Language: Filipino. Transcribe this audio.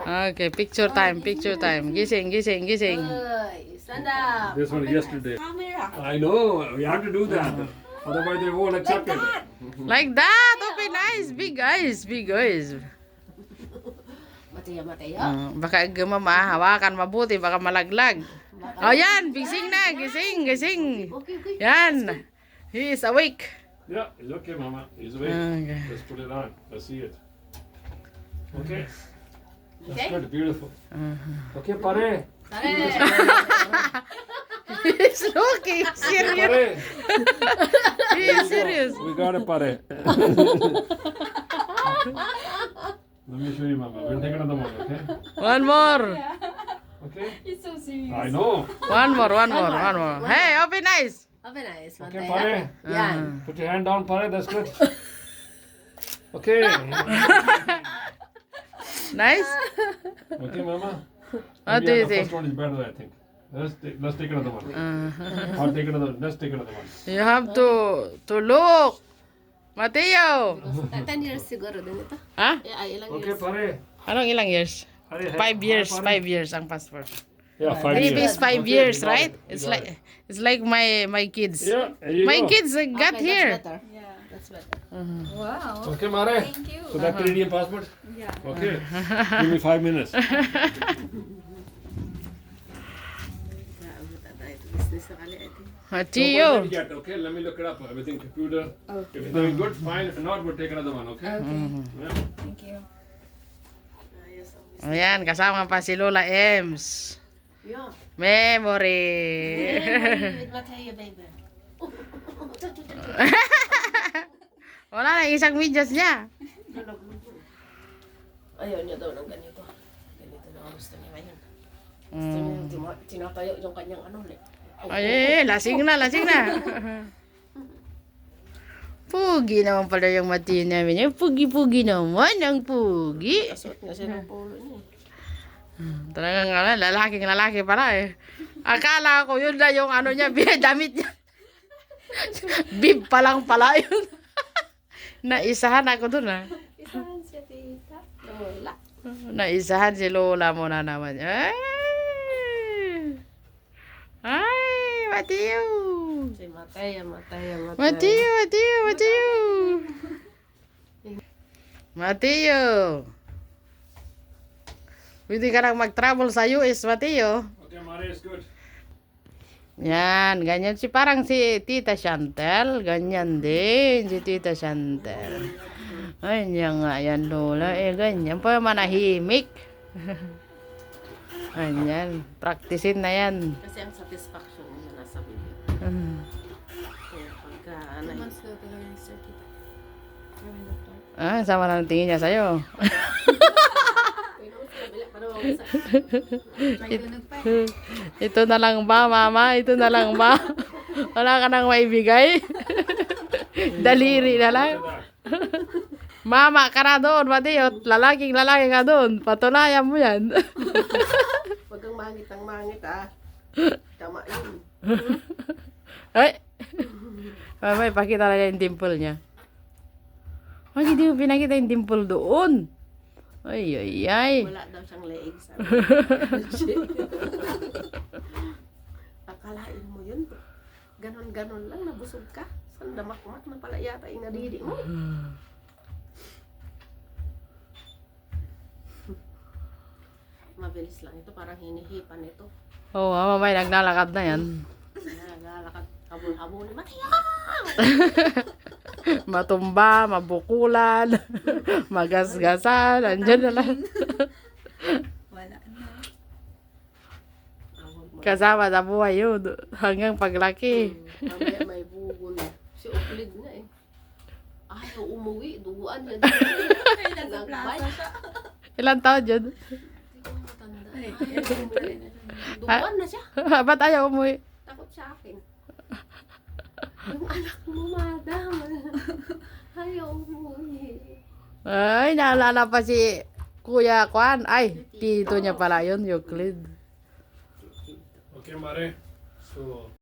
Okay, picture time, picture time. Gising, gising, gising. Stand up. This one yesterday. Camera. I know. We have to do that. Otherwise, they won't accept it. Like that. Open eyes, big eyes, big eyes. Mateo, Mateo. Baka hawakan mabuti, baka malaglag. Oh, yan. Gising na, gising, gising. Okay, okay. Yan. He is awake. Yeah, it's okay, Mama. He's awake. Okay. Let's put it on. Let's see it. Okay. That's Okay. good. Beautiful. Okay, pare. He's looking serious. Pare. He is serious. We got it, pare. Let me show you, Mama. We'll take another one, okay? One more. Okay? It's so serious. I know. One more, one more, one more. Hey, open eyes. Open eyes, Okay, Mateo. pare. Yan. Put your hand down, pare. That's good. Okay. Nice. Okay, Mama. What Maybe do you the think? first one is better, I think. Let's take another one. I'll take another. Let's take another one. You have to look. Mateo. 10 years siguro din ito. Ha? Ay, ilang Okay, years? pare. Anong ilang years? Pare, 5 years, pare. 5 years ang passport. Yeah, 5 Maybe years. it's 5 Okay, years, we got right? it. We It's got like my kids. it. Yeah, there you My go. kids got Okay, here. That's better. Yeah. That's better. Wow. Okay, Mare. Thank you. So that Canadian passport? Yeah. Okay. Give me 5 minutes. Grabe tayo. Business na kali ito. Mateo. Not yet, okay? Let me look it up. Everything computer. If it's doing good, fine. If not, we'll take another one, okay? Yeah. Thank you. Ayos ang business. Ayan, kasama pa si Lola Ems. Yeah. Memory. With Mateo, baby. Wala na, isang medyas niya. Ayaw niya daw ng ganito. Ganito na ang gusto niya ngayon. Gusto niya yung tinatayo yung kanyang ano. Ay, lasing na, lasing na. Pugi naman pala yung Mateo namin. Yung pugi-pugi naman, ang pugi. Kasuot nga siya ng polo niya. Talagang lalaking lalaki pala eh. Akala ko yun na yung ano niya, damit niya. Bib pa lang pala yun. Naisahan ako dun ah. Isahan siya, tita. Wala. Naisahan si Lola mo na naman. Ay! Ay! Mateo! Si Mateo, Mateo, Mateo. Mateo! Mateo! Mateo! Mateo! Pwede ka nang mag-travel sa US, Mateo. Okay, Mare is good. Yan, ganyan si parang si Tita Chantel, ganyan din si Tita Chantel. Ay, yan nga yan Lola, ganyan pa manahimik. Ganyan, practicein na yan. Kasi ang satisfaction niya nasa bibig. Kaya pagka ano, Months daw talaga yung sir, tita. Sabi ng doktor. Sama na ng tingin niya sa'yo. May tunog pa eh. Ito na lang ba, Mama? Ito na lang ba? Wala ka nang maibigay? Daliri na lang. Mama ka na doon, Mateo. Lalaking lalaki ka doon. Patunayan mo yan. Huwag kang mangit ng mangit ah. Tama yun. Ay! Mama, ipakita na niya yung dimple niya. Ay, hindi mo pinakita yung dimple doon. Ay, ay, ay. Wala daw siyang leeg sa Akalain mo yun. Ganon-ganon lang, nabusog ka. Sandamakmak na pala yata yung nadidi mo. Mabilis lang ito, parang hinihipan ito. Oo, mamay, naglalakad na yan. Naglalakad, habol-habol. Mateo! Matumba, mabukulan, magasgasan, andyan na lang. Wala na. Kasama sa buhay yun, hanggang paglaki. Mamaya may bugol. Si Uklid na eh. Ayaw umuwi, duguan niya. Ay, nasa plaza siya. Ilan taon yun? Hindi ko matanda. Ay, Ayaw umuwi. Duguan na siya. Ba't ayaw umuwi? Takot sa akin. Yung anak mo, madam. Ayaw umuwi. Ay, naalala pa si Kuya Kwan. Ay, tito niya pala yun, Euclid. Okay, Mare. So